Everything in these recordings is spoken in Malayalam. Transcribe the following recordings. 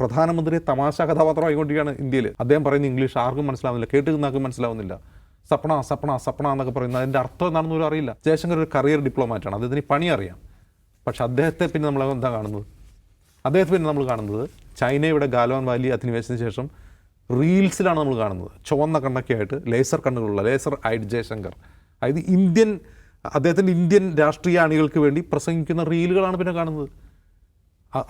പ്രധാനമന്ത്രിയെ തമാശ കഥാപാത്രമായിക്കൊണ്ടിരിക്കുകയാണ് ഇന്ത്യയിൽ. അദ്ദേഹം പറയുന്ന ഇംഗ്ലീഷ് ആർക്കും മനസ്സിലാവുന്നില്ല, കേട്ടുനിന്നാർക്കും മനസ്സിലാവുന്നില്ല. സപ്ന സപ്ന സപ്ന എന്നൊക്കെ പറയുന്നത് അതിൻ്റെ അർത്ഥം എന്താണെന്ന് പോലും അറിയില്ല. ജയശങ്കർ ഒരു കരിയർ ഡിപ്ലോമാറ്റാണ്, അദ്ദേഹത്തിന് പണി അറിയാം. പക്ഷെ അദ്ദേഹത്തെ പിന്നെ നമ്മൾ എന്താ കാണുന്നത്? അദ്ദേഹത്തെ പിന്നെ നമ്മൾ കാണുന്നത് ചൈനയുടെ ഗാൽവാൻ വാലി അധിനിവേശത്തിന് ശേഷം റീൽസിലാണ് നമ്മൾ കാണുന്നത്. ചുവന്ന കണ്ണൊക്കെ ആയിട്ട് ലേസർ കണ്ണുകളുള്ള ലേസർ ഐഡ് ജയശങ്കർ. അതായത് അദ്ദേഹത്തിൻ്റെ ഇന്ത്യൻ രാഷ്ട്രീയ അണികൾക്ക് വേണ്ടി പ്രസംഗിക്കുന്ന റീലുകളാണ് പിന്നെ കാണുന്നത്.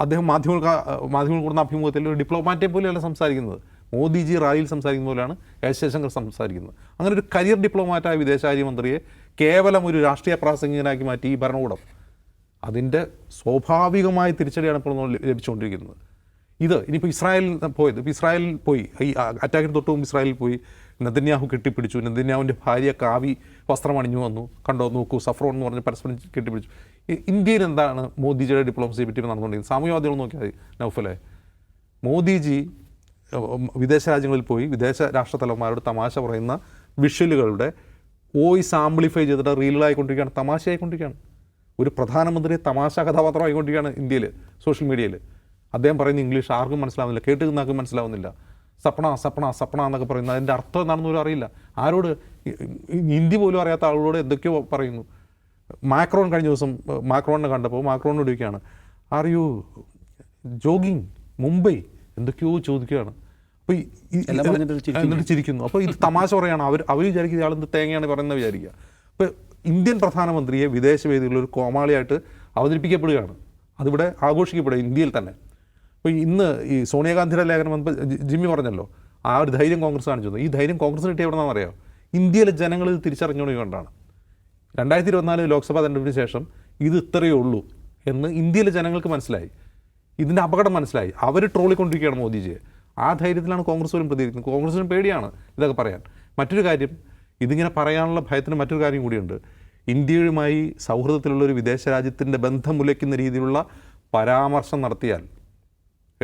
അദ്ദേഹം മാധ്യമങ്ങൾ കൊടുക്കുന്ന അഭിമുഖത്തിൽ ഒരു ഡിപ്ലോമാറ്റെ പോലെയല്ല സംസാരിക്കുന്നത്. മോദിജി റാലിയിൽ സംസാരിക്കുന്ന പോലെയാണ് എസ് ജയശങ്കർ സംസാരിക്കുന്നത്. അങ്ങനെ ഒരു കരിയർ ഡിപ്ലോമാറ്റായ വിദേശകാര്യമന്ത്രിയെ കേവലം ഒരു രാഷ്ട്രീയ പ്രാസംഗികനാക്കി മാറ്റി ഈ ഭരണകൂടം. അതിൻ്റെ സ്വാഭാവികമായ തിരിച്ചടിയാണ് ഇപ്പോൾ ലഭിച്ചുകൊണ്ടിരിക്കുന്നത്. ഇനിയിപ്പോൾ ഇസ്രായേലിൽ പോയി ഈ അറ്റാക്കിന് തൊട്ട് മുമ്പ് ഇസ്രായേലിൽ പോയി നെതന്യാഹു കെട്ടിപ്പിടിച്ചു. നെതന്യാഹുവിൻ്റെ ഭാര്യ കാവി വസ്ത്രം അണിഞ്ഞു വന്നു, കണ്ടോ നോക്കൂ സഫ്രോൺ എന്ന് പറഞ്ഞ് പരസ്പരം കെട്ടിപ്പിടിച്ചു. ഇന്ത്യയിൽ എന്താണ് മോദിജിയുടെ ഡിപ്ലോമസിയെ പറ്റി നടന്നുകൊണ്ടിരിക്കുന്നത്? സാമൂഹ്യ മാധ്യമങ്ങൾ നോക്കിയാൽ മതി നൗഫലെ. മോദിജി വിദേശ രാജ്യങ്ങളിൽ പോയി വിദേശ രാഷ്ട്രത്തലവന്മാരോട് തമാശ പറയുന്ന വിഷ്വലുകളുടെ വോയിസ് ആംപ്ലിഫൈ ചെയ്തിട്ട് റീലുകളായിക്കൊണ്ടിരിക്കുകയാണ്, തമാശയായിക്കൊണ്ടിരിക്കുകയാണ്. ഒരു പ്രധാനമന്ത്രിയെ തമാശ കഥാപാത്രമായിക്കൊണ്ടിരിക്കുകയാണ് ഇന്ത്യയിൽ സോഷ്യൽ മീഡിയയിൽ. അദ്ദേഹം പറയുന്ന ഇംഗ്ലീഷ് ആർക്കും മനസ്സിലാവുന്നില്ല, കേട്ടുനിന്നാർക്കും മനസ്സിലാവുന്നില്ല. സപ്ന സപ്ന സപ്ന എന്നൊക്കെ പറയുന്നത് അതിൻ്റെ അർത്ഥം എന്താണെന്ന് പോലും അറിയില്ല. ആരോട്? ഹിന്ദി പോലും അറിയാത്ത ആളോട് എന്തൊക്കെയോ പറയുന്നു. മാക്രോൺ കഴിഞ്ഞ ദിവസം മാക്രോണിനെ കണ്ടപ്പോൾ മാക്രോണിനോട് ചോദിക്കുകയാണ്, ആർ യു ജോഗിങ് മുംബൈ എന്തൊക്കെയോ ചോദിക്കുകയാണ്. അപ്പോൾ എന്നിട്ട് ചിരിക്കുന്നു. അപ്പോൾ ഇത് തമാശ പറയുകയാണ്. അവർ വിചാരിക്കുന്ന ഇയാളെന്ത് തേങ്ങയാണ് പറയുന്നത് വിചാരിക്കുക. അപ്പോൾ ഇന്ത്യൻ പ്രധാനമന്ത്രിയെ വിദേശ വേദികളിൽ ഒരു കോമാളിയായിട്ട് അവതരിപ്പിക്കപ്പെടുകയാണ്. അതിവിടെ ആഘോഷിക്കപ്പെടുക ഇന്ത്യയിൽ തന്നെ. അപ്പോൾ ഇന്ന് ഈ സോണിയാഗാന്ധിയുടെ ലേഖനം വന്നപ്പോൾ ജിമ്മി പറഞ്ഞല്ലോ, ആ ഒരു ധൈര്യം കോൺഗ്രസ് കാണിച്ചു. ഈ ധൈര്യം കോൺഗ്രസ് കിട്ടിയ എവിടെയാണെന്ന് അറിയാമോ? ഇന്ത്യയിലെ ജനങ്ങൾ ഇത് തിരിച്ചറിഞ്ഞുകൊണ്ടാണ്. 2024 ലോക്സഭാ തെരഞ്ഞെടുപ്പിന് ശേഷം ഇത് ഇത്രയേ ഉള്ളൂ എന്ന് ഇന്ത്യയിലെ ജനങ്ങൾക്ക് മനസ്സിലായി. ഇതിൻ്റെ അപകടം മനസ്സിലായി. അവർ ട്രോളിക്കൊണ്ടിരിക്കുകയാണ് മോദിജിയെ. ആ ധൈര്യത്തിലാണ് കോൺഗ്രസ് പോലും പ്രതികരിക്കുന്നത്. കോൺഗ്രസിനും പേടിയാണ് ഇതൊക്കെ പറയാൻ. മറ്റൊരു കാര്യം, ഇതിങ്ങനെ പറയാനുള്ള ഭയത്തിന് മറ്റൊരു കാര്യം കൂടിയുണ്ട്. ഇന്ത്യയുമായി സൗഹൃദത്തിലുള്ളൊരു വിദേശ രാജ്യത്തിൻ്റെ ബന്ധം മുലയ്ക്കുന്ന രീതിയിലുള്ള പരാമർശം നടത്തിയാൽ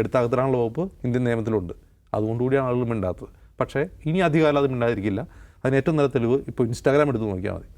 എടുത്തകത്തിടാനുള്ള വകുപ്പ് ഇന്ത്യൻ നിയമത്തിലുണ്ട്. അതുകൊണ്ടുകൂടിയാണ് ആളുകൾ മിണ്ടാത്തത്. പക്ഷേ ഇനി അധികകാലം അത് മിണ്ടാതിരിക്കില്ല. അതിന് ഏറ്റവും നല്ല തെളിവ് ഇപ്പോൾ ഇൻസ്റ്റാഗ്രാം എടുത്ത് നോക്കിയാൽ മതി.